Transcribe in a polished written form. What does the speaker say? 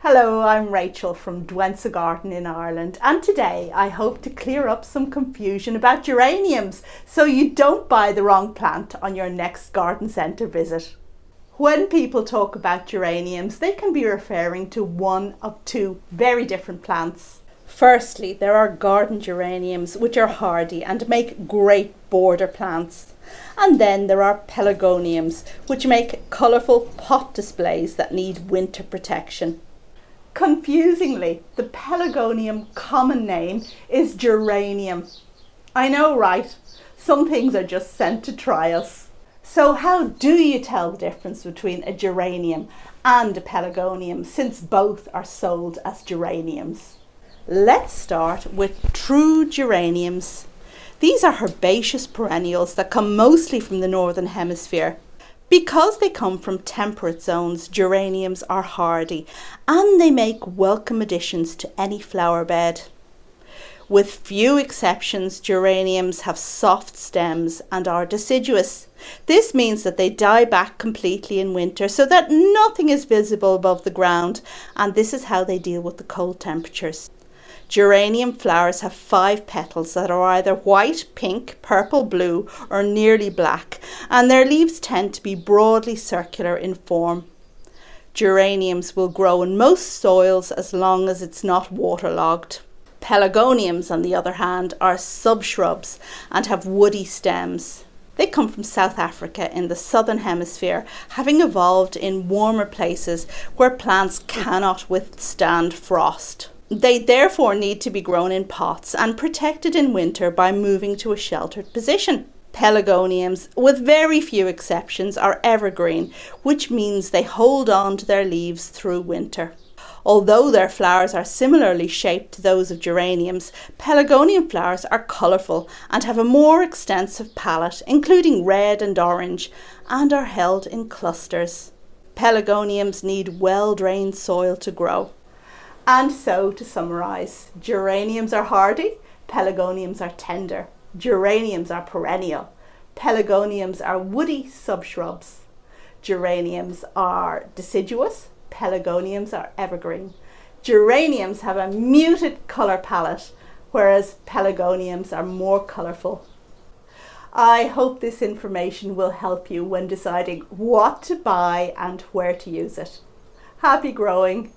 Hello, I'm Rachel from Douentza Garden in Ireland, and today I hope to clear up some confusion about geraniums so you don't buy the wrong plant on your next garden centre visit. When people talk about geraniums, they can be referring to one of two very different plants. Firstly, there are garden geraniums, which are hardy and make great border plants. And then there are pelargoniums, which make colourful pot displays that need winter protection. Confusingly, the pelargonium common name is geranium. I know, right? Some things are just sent to try us. So how do you tell the difference between a geranium and a pelargonium, since both are sold as geraniums? Let's start with true geraniums. These are herbaceous perennials that come mostly from the Northern Hemisphere. Because they come from temperate zones, geraniums are hardy and they make welcome additions to any flower bed. With few exceptions, geraniums have soft stems and are deciduous. This means that they die back completely in winter so that nothing is visible above the ground, and this is how they deal with the cold temperatures. Geranium flowers have 5 petals that are either white, pink, purple, blue or nearly black, and their leaves tend to be broadly circular in form. Geraniums will grow in most soils as long as it's not waterlogged. Pelargoniums, on the other hand, are subshrubs and have woody stems. They come from South Africa in the Southern Hemisphere, having evolved in warmer places where plants cannot withstand frost. They therefore need to be grown in pots and protected in winter by moving to a sheltered position. Pelargoniums, with very few exceptions, are evergreen, which means they hold on to their leaves through winter. Although their flowers are similarly shaped to those of geraniums, pelargonium flowers are colourful and have a more extensive palette, including red and orange, and are held in clusters. Pelargoniums need well-drained soil to grow. And so, to summarise, geraniums are hardy, pelargoniums are tender, geraniums are perennial, pelargoniums are woody subshrubs, geraniums are deciduous, pelargoniums are evergreen. Geraniums have a muted colour palette, whereas pelargoniums are more colourful. I hope this information will help you when deciding what to buy and where to use it. Happy growing!